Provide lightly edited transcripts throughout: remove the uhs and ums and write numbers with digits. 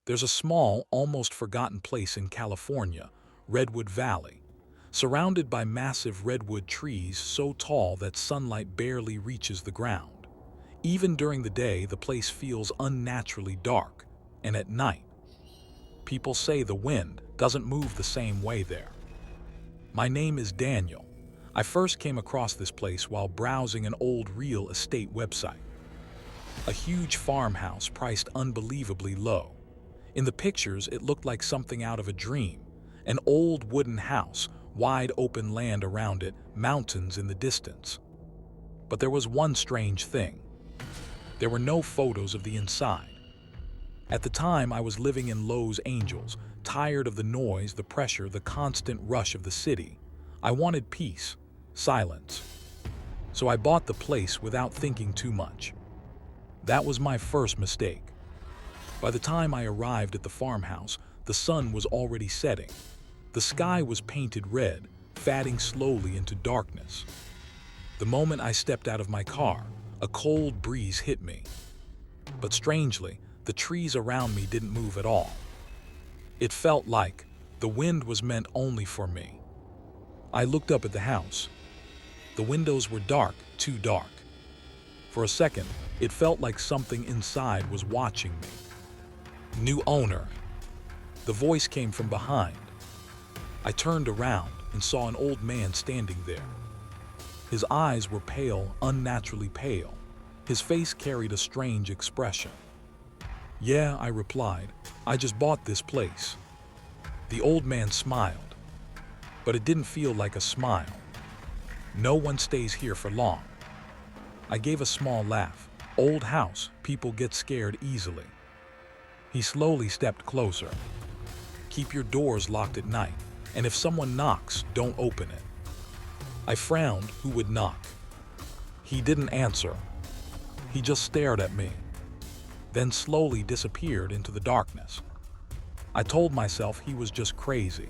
There's a small, almost forgotten place in California, Redwood Valley, surrounded by massive redwood trees so tall that sunlight barely reaches the ground. Even during the day, the place feels unnaturally dark, and at night, people say the wind doesn't move the same way there. My name is Daniel. I first came across this place while browsing an old real estate website. A huge farmhouse priced unbelievably low. In the pictures, it looked like something out of a dream. An old wooden house, wide open land around it, mountains in the distance. But there was one strange thing. There were no photos of the inside. At the time, I was living in Los Angeles, tired of the noise, the pressure, the constant rush of the city. I wanted peace, silence. So I bought the place without thinking too much. That was my first mistake. By the time I arrived at the farmhouse, the sun was already setting. The sky was painted red, fading slowly into darkness. The moment I stepped out of my car, a cold breeze hit me. But strangely, the trees around me didn't move at all. It felt like the wind was meant only for me. I looked up at the house. The windows were dark, too dark. For a second, it felt like something inside was watching me. New owner. The voice came from behind. I turned around and saw an old man standing there. His eyes were pale, unnaturally pale. His face carried a strange expression. "Yeah," I replied. "I just bought this place." The old man smiled, but it didn't feel like a smile. "No one stays here for long." I gave a small laugh. "Old house, people get scared easily." He slowly stepped closer. "Keep your doors locked at night, and if someone knocks, don't open it." I frowned. Who would knock? He didn't answer. He just stared at me, then slowly disappeared into the darkness. I told myself he was just crazy.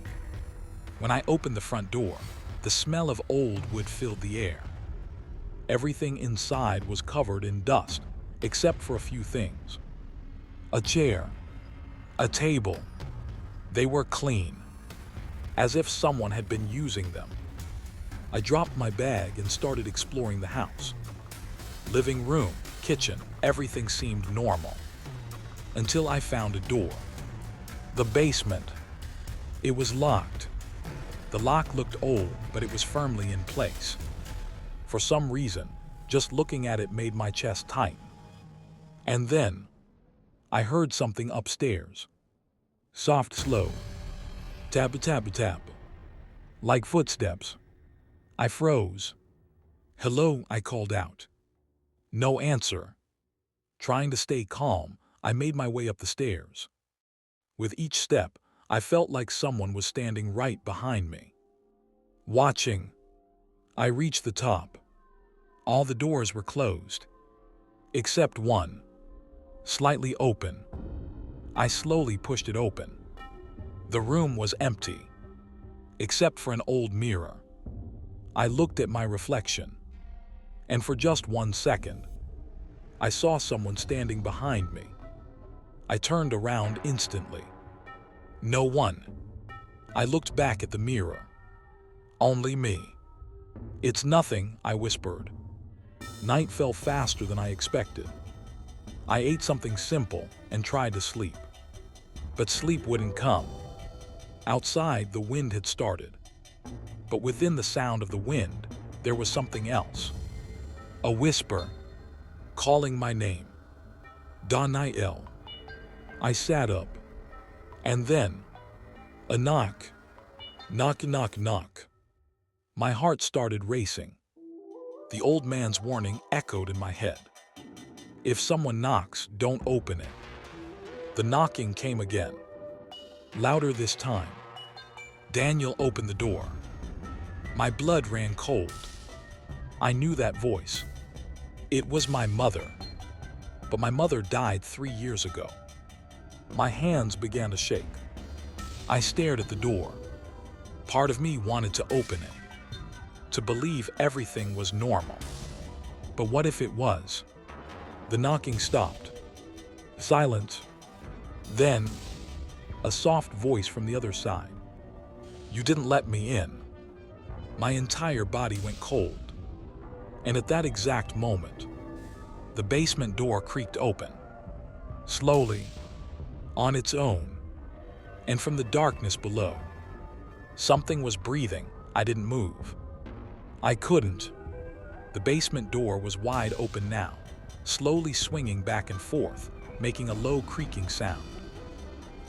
When I opened the front door, the smell of old wood filled the air. Everything inside was covered in dust, except for a few things. A chair, a table. They were clean, as if someone had been using them. I dropped my bag and started exploring the house. Living room, kitchen, everything seemed normal. Until I found a door. The basement. It was locked. The lock looked old, but it was firmly in place. For some reason, just looking at it made my chest tighten. And then, I heard something upstairs. Soft, slow. Tap, tap, tap. Like footsteps. I froze. "Hello," I called out. No answer. Trying to stay calm, I made my way up the stairs. With each step, I felt like someone was standing right behind me, watching. I reached the top. All the doors were closed, except one, slightly open. I slowly pushed it open. The room was empty, except for an old mirror. I looked at my reflection, and for just 1 second, I saw someone standing behind me. I turned around instantly. No one. I looked back at the mirror. Only me. "It's nothing," I whispered. Night fell faster than I expected. I ate something simple and tried to sleep. But sleep wouldn't come. Outside, the wind had started. But within the sound of the wind, there was something else. A whisper, calling my name. Daniel. I sat up. And then, a knock. Knock, knock, knock. My heart started racing. The old man's warning echoed in my head. If someone knocks, don't open it. The knocking came again, louder this time. Daniel opened the door. My blood ran cold. I knew that voice. It was my mother. But my mother died 3 years ago. My hands began to shake. I stared at the door. Part of me wanted to open it, to believe everything was normal. But what if it was? The knocking stopped. Silence. Then, A soft voice from the other side. "You didn't let me in." My entire body went cold. And at that exact moment, the basement door creaked open. Slowly, on its own, and from the darkness below, something was breathing. I didn't move. I couldn't. The basement door was wide open now, slowly swinging back and forth, making a low creaking sound.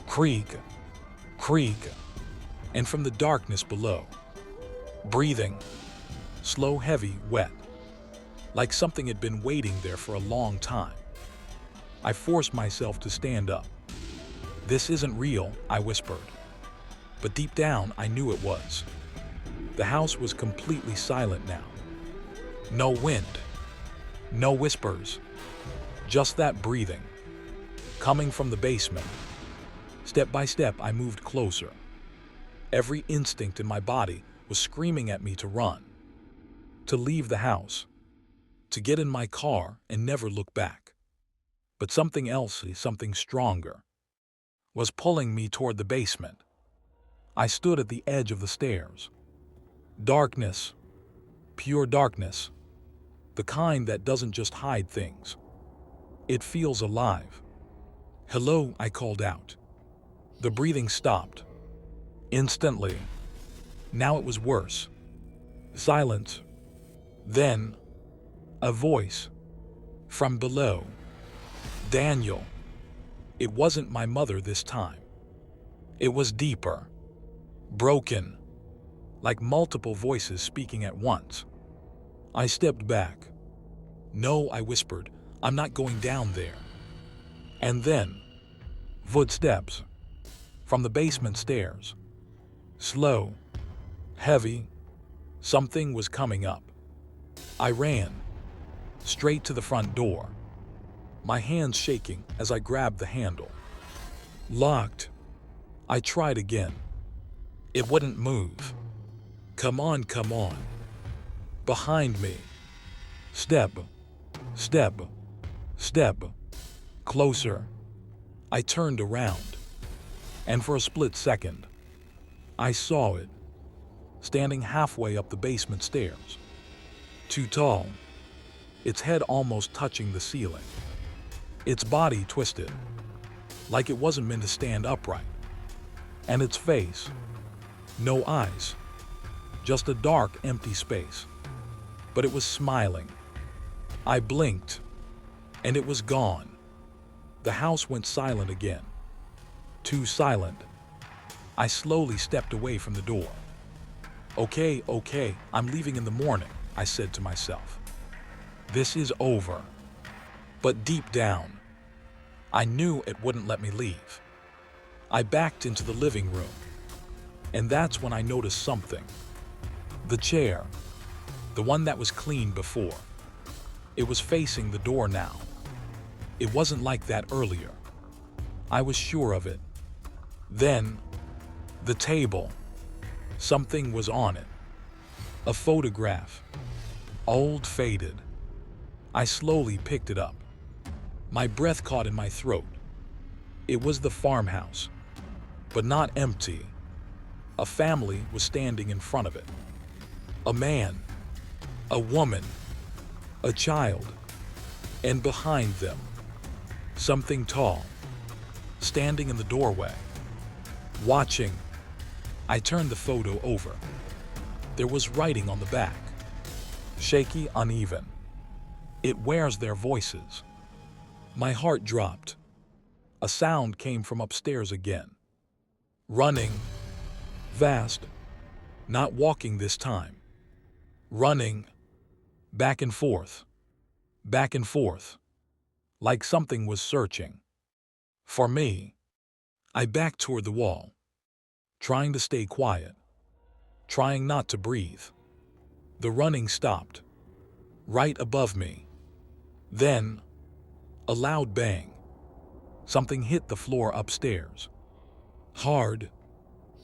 Creak, creak, and from the darkness below, breathing, slow, heavy, wet, like something had been waiting there for a long time. I forced myself to stand up. "This isn't real," I whispered. But deep down, I knew it was. The house was completely silent now. No wind, no whispers, just that breathing, coming from the basement. Step by step, I moved closer. Every instinct in my body was screaming at me to run, to leave the house, to get in my car and never look back. But something else, something stronger, was pulling me toward the basement. I stood at the edge of the stairs. Darkness, pure darkness, the kind that doesn't just hide things. It feels alive. "Hello," I called out. The breathing stopped. Instantly. Now it was worse. Silence. Then, a voice. From below. "Daniel." It wasn't my mother this time. It was deeper. Broken. Like multiple voices speaking at once. I stepped back. "No," I whispered. "I'm not going down there." And then, footsteps. From the basement stairs. Slow. Heavy. Something was coming up. I ran. Straight to the front door. My hands shaking as I grabbed the handle. Locked. I tried again. It wouldn't move. "Come on, come on." Behind me. Step. Step. Step. Closer. I turned around. And for a split second, I saw it, standing halfway up the basement stairs. Too tall. Its head almost touching the ceiling. Its body twisted, like it wasn't meant to stand upright. And its face. No eyes. Just a dark, empty space. But it was smiling. I blinked, and it was gone. The house went silent again. Too silent. I slowly stepped away from the door. Okay, I'm leaving in the morning," I said to myself. "This is over." But deep down, I knew it wouldn't let me leave. I backed into the living room, and that's when I noticed something. The chair, the one that was clean before, it was facing the door now. It wasn't like that earlier. I was sure of it. Then, the table. Something was on it. A photograph. Old, faded. I slowly picked it up. My breath caught in my throat. It was the farmhouse, but not empty. A family was standing in front of it. A man, a woman, a child, and behind them, something tall, standing in the doorway, watching. I turned the photo over. There was writing on the back, shaky, uneven. "It wears their voices." My heart dropped. A sound came from upstairs again. Running. Fast. Not walking this time. Running. Back and forth. Back and forth. Like something was searching. For me. I backed toward the wall, trying to stay quiet, trying not to breathe. The running stopped, right above me. Then, a loud bang. Something hit the floor upstairs. Hard.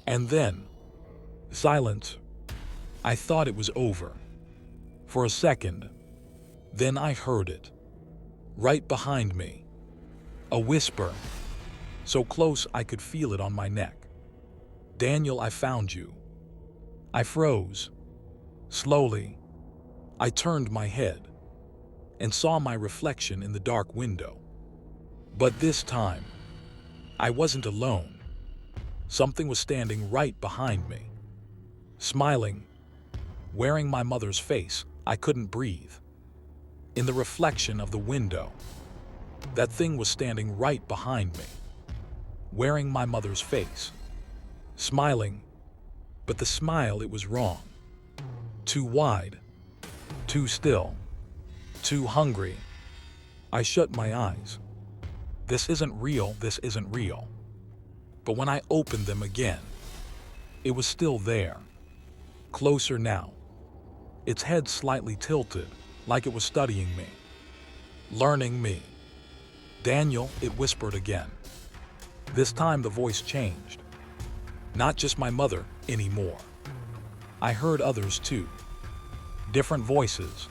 And then, silence. I thought it was over. For a second. Then I heard it. Right behind me. A whisper. so close I could feel it on my neck. "Daniel, I found you." I froze. Slowly, I turned my head and saw my reflection in the dark window. But this time, I wasn't alone. Something was standing right behind me, smiling, wearing my mother's face. I couldn't breathe. In the reflection of the window, that thing was standing right behind me, wearing my mother's face, smiling, but the smile, it was wrong. Too wide, too still, too hungry. I shut my eyes. This isn't real, this isn't real. But when I opened them again, it was still there, closer now, its head slightly tilted, like it was studying me, learning me. "Daniel," it whispered again. This time the voice changed. Not just my mother anymore. I heard others too. Different voices,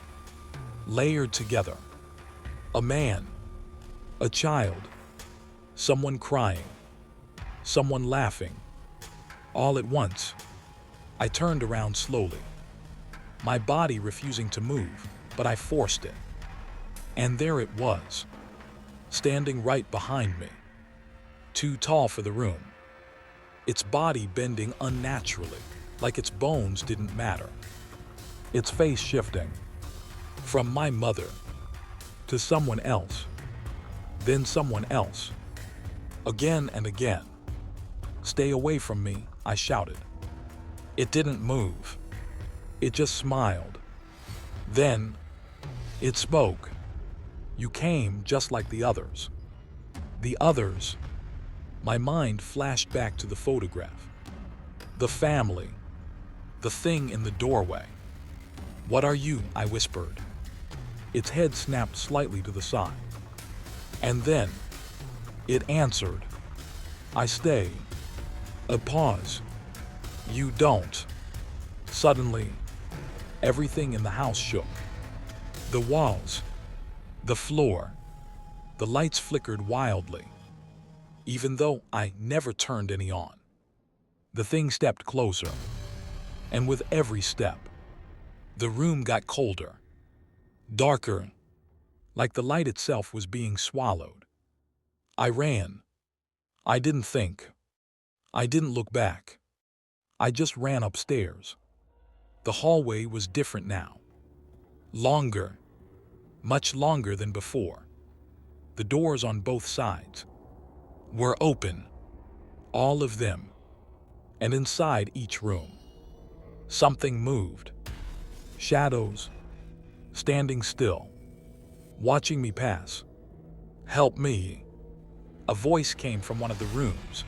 layered together. A man, a child, someone crying, someone laughing, all at once. I turned around slowly, my body refusing to move, but I forced it. And there it was, standing right behind me, too tall for the room, its body bending unnaturally, like its bones didn't matter, its face shifting from my mother to someone else, then someone else, again and again. "Stay away from me," I shouted. It didn't move. It just smiled. Then it spoke. "You came just like the others." The others. My mind flashed back to the photograph. The family. The thing in the doorway. "What are you?" I whispered. Its head snapped slightly to the side. And then it answered. "I stay." A pause. "You don't." Suddenly, everything in the house shook. The walls, the floor, the lights flickered wildly, even though I never turned any on. The thing stepped closer, and with every step, the room got colder, darker, like the light itself was being swallowed. I ran. I didn't think. I didn't look back. I just ran upstairs. The hallway was different now. Longer, much longer than before. The doors on both sides were open, all of them, and inside each room, something moved. Shadows, standing still, watching me pass. "Help me." A voice came from one of the rooms.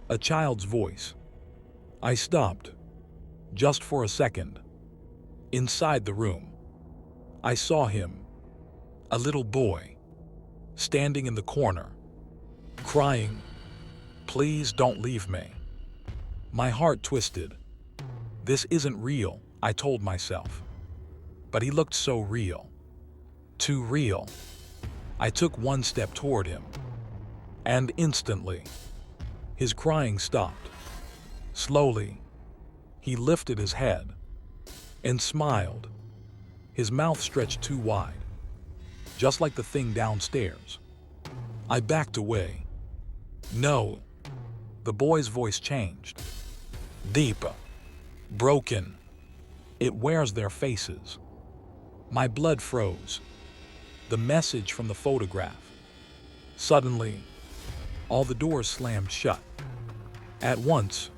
A child's voice. I stopped, just for a second. Inside the room, I saw him, a little boy, standing in the corner, crying, "Please don't leave me." My heart twisted. This isn't real, I told myself. But he looked so real. Too real. I took one step toward him, and instantly, his crying stopped. Slowly, he lifted his head and smiled. His mouth stretched too wide, just like the thing downstairs. I backed away. "No." The boy's voice changed. Deeper. Broken. "It wears their faces." My blood froze. The message from the photograph. Suddenly, all the doors slammed shut. At once,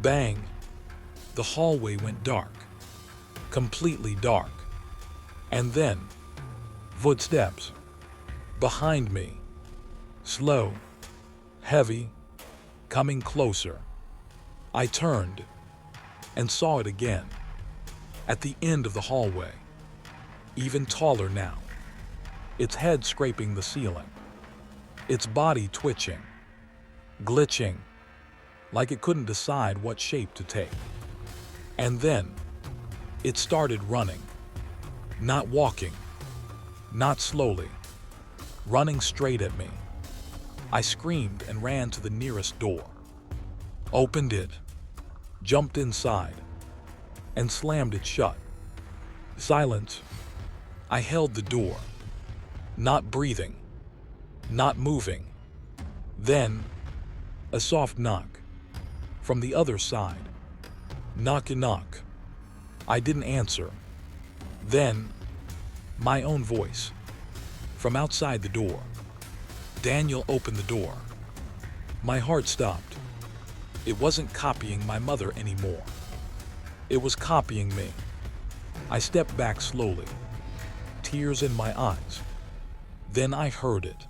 bang, the hallway went dark. Completely dark. And then, footsteps. Behind me. Slow. Heavy. Coming closer. I turned and saw it again. At the end of the hallway. Even taller now. Its head scraping the ceiling. Its body twitching. Glitching. Like it couldn't decide what shape to take. And then, it started running. Not walking. Not slowly. Running straight at me. I screamed and ran to the nearest door. Opened it, jumped inside, and slammed it shut. Silence. I held the door, not breathing, not moving. Then, a soft knock from the other side. Knock and knock. I didn't answer. Then, my own voice from outside the door. Daniel opened the door. My heart stopped. It wasn't copying my mother anymore. It was copying me. I stepped back slowly, tears in my eyes. Then I heard it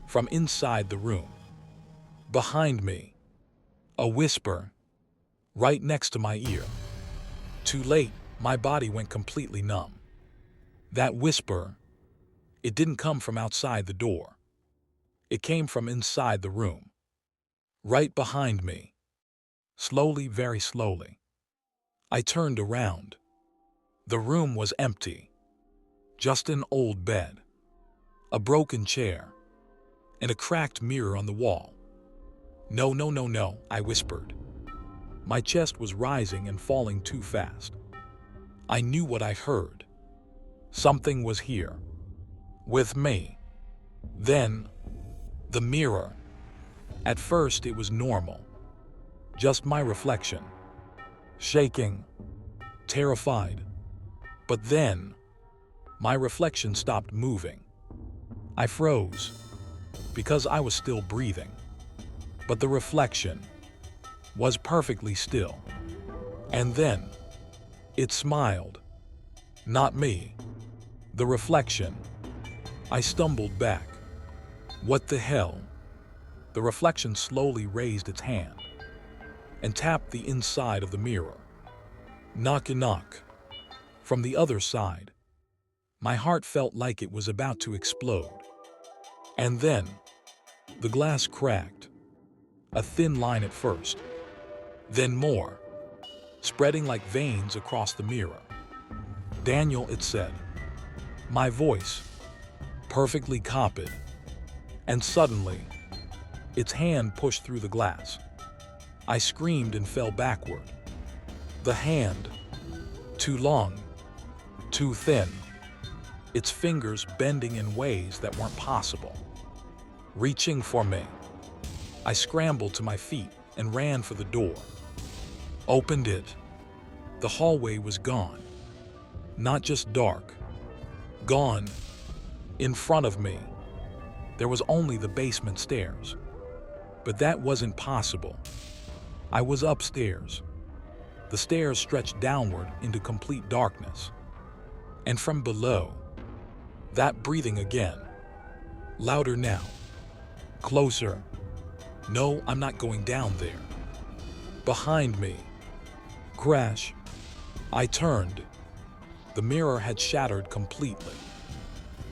from inside the room. Behind me, a whisper right next to my ear. Too late, my body went completely numb. That whisper, it didn't come from outside the door. It came from inside the room, right behind me. Slowly, very slowly, I turned around. The room was empty. Just an old bed, a broken chair, and a cracked mirror on the wall. No, no, no, no, I whispered. My chest was rising and falling too fast. I knew what I heard. Something was here, with me. Then, the mirror. At first it was normal, just my reflection, shaking, terrified. But then, my reflection stopped moving. I froze, because I was still breathing. But the reflection was perfectly still. And then, it smiled. Not me. The reflection. I stumbled back. What the hell? The reflection slowly raised its hand and tapped the inside of the mirror. Knock and knock. From the other side. My heart felt like it was about to explode. And then, the glass cracked. A thin line at first. Then more, spreading like veins across the mirror. Daniel, it said. My voice, perfectly copied. And suddenly, its hand pushed through the glass. I screamed and fell backward. The hand, too long, too thin, its fingers bending in ways that weren't possible, reaching for me. I scrambled to my feet and ran for the door. Opened it. The hallway was gone. Not just dark. Gone. In front of me, there was only the basement stairs. But that wasn't possible. I was upstairs. The stairs stretched downward into complete darkness. And from below, that breathing again. Louder now. Closer. No, I'm not going down there. Behind me. Crash. I turned. The mirror had shattered completely.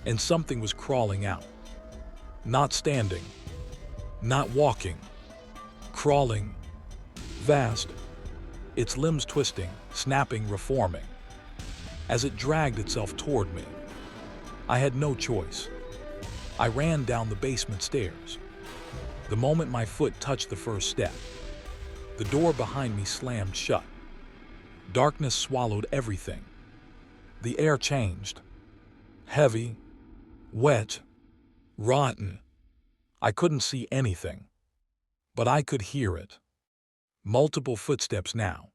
And something was crawling out. Not standing. Not walking. Crawling. Vast. Its limbs twisting, snapping, reforming. As it dragged itself toward me, I had no choice. I ran down the basement stairs. The moment my foot touched the first step, the door behind me slammed shut. Darkness swallowed everything. The air changed. Heavy, wet, rotten. I couldn't see anything, but I could hear it. Multiple footsteps now.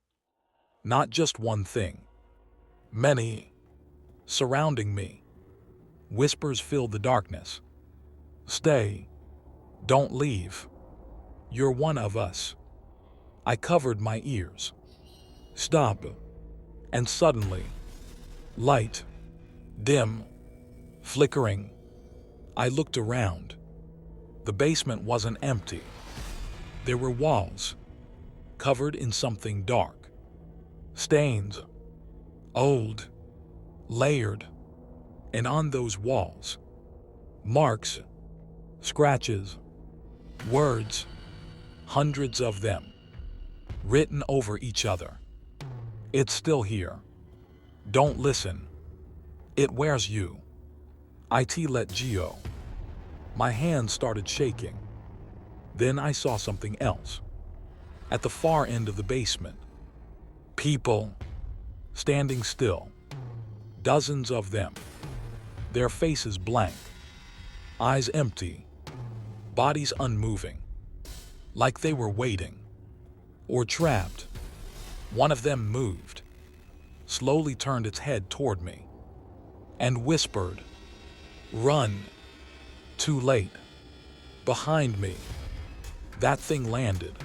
Not just one thing. Many, surrounding me. Whispers filled the darkness. Stay. Don't leave. You're one of us. I covered my ears. Stop. And suddenly, light, dim, flickering. I looked around. The basement wasn't empty. There were walls, covered in something dark. Stains, old, layered, and on those walls, marks, scratches, words, hundreds of them, written over each other. It's still here. Don't listen. It wears you. It let go. My hands started shaking. Then I saw something else. At the far end of the basement, people standing still, dozens of them, their faces blank, eyes empty, bodies unmoving, like they were waiting or trapped. One of them moved, slowly turned its head toward me, and whispered, "Run." Too late. Behind me, that thing landed.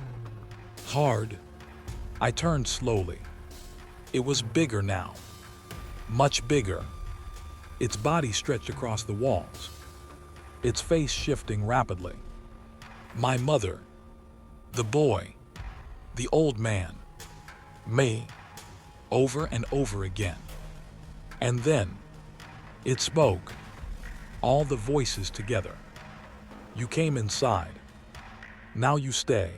Hard. I turned slowly. It was bigger now. Much bigger. Its body stretched across the walls, its face shifting rapidly. My mother, the boy, the old man, me, over and over again. And then, it spoke, all the voices together. "You came inside. Now you stay."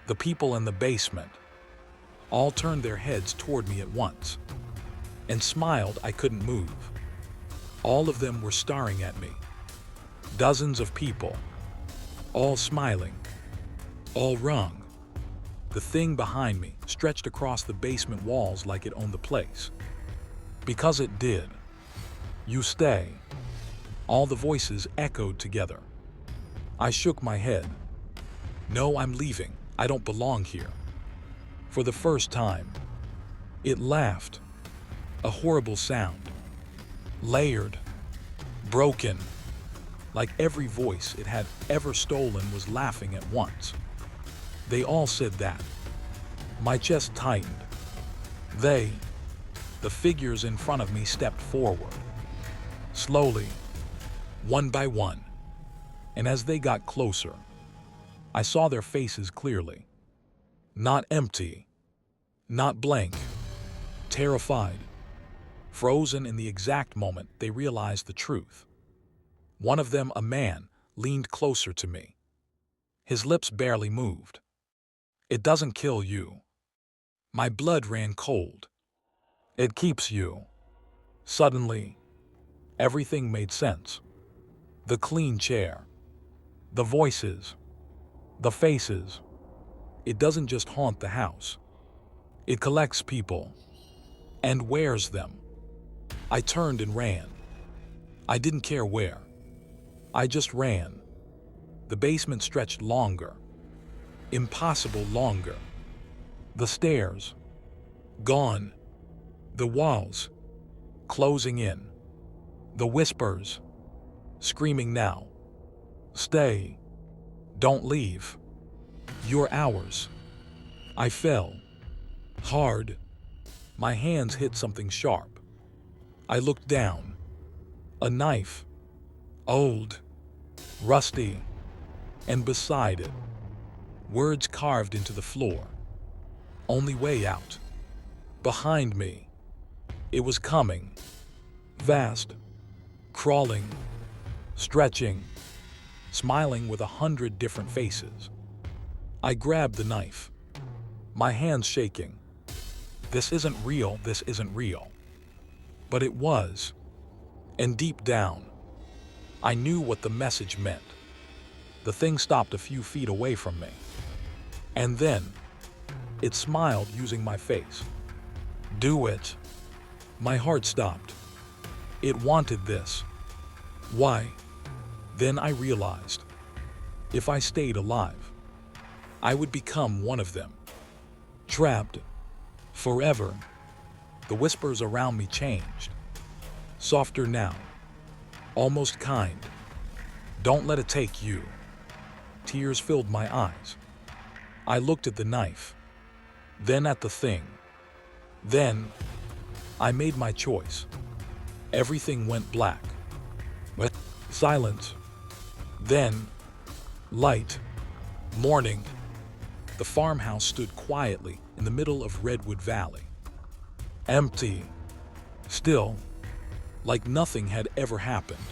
The people in the basement all turned their heads toward me at once and smiled. I couldn't move. All of them were staring at me. Dozens of people, all smiling, all wrong. The thing behind me stretched across the basement walls like it owned the place. Because it did. "You stay." All the voices echoed together. I shook my head. "No, I'm leaving. I don't belong here." For the first time, it laughed. A horrible sound. Layered, broken, like every voice it had ever stolen was laughing at once. They all said that. My chest tightened. The figures in front of me stepped forward. Slowly, one by one. And as they got closer, I saw their faces clearly. Not empty, not blank, terrified, frozen in the exact moment they realized the truth. One of them, a man, leaned closer to me. His lips barely moved. "It doesn't kill you." My blood ran cold. "It keeps you." Suddenly, everything made sense. The clean chair, the voices, the faces. It doesn't just haunt the house. It collects people and wears them. I turned and ran. I didn't care where. I just ran. The basement stretched longer. Impossible longer. The stairs, gone. The walls, closing in. The whispers, screaming now. "Stay. Don't leave. You're ours." I fell. Hard. My hands hit something sharp. I looked down. A knife. Old. Rusty. And beside it, words carved into the floor. "Only way out." Behind me, it was coming. Vast. Crawling. Stretching. Smiling with 100 different faces. I grabbed the knife. My hands shaking. This isn't real, this isn't real. But it was. And deep down, I knew what the message meant. The thing stopped a few feet away from me. And then, it smiled using my face. "Do it." My heart stopped. It wanted this. Why? Then I realized, if I stayed alive, I would become one of them. Trapped. Forever. The whispers around me changed. Softer now. Almost kind. "Don't let it take you." Tears filled my eyes. I looked at the knife. Then at the thing. Then, I made my choice. Everything went black. But silence. Then, light. Morning. The farmhouse stood quietly in the middle of Redwood Valley. Empty. Still. Like nothing had ever happened.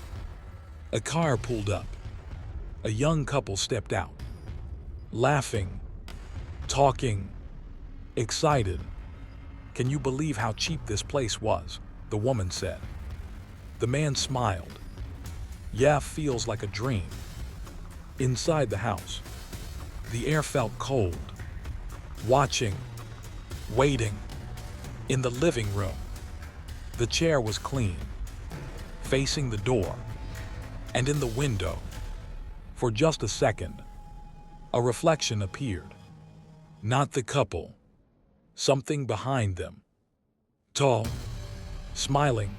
A car pulled up. A young couple stepped out. Laughing. Talking. Excited. "Can you believe how cheap this place was?" the woman said. The man smiled. "Yeah, feels like a dream." Inside the house, The air felt cold. Watching, waiting. In the living room, the chair was clean, facing the door, and in the window, for just a second, a reflection appeared. Not the couple, something behind them. Tall, smiling,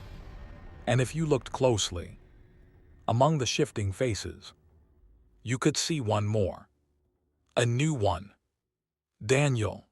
and if you looked closely, among the shifting faces, you could see one more. A new one. Daniel.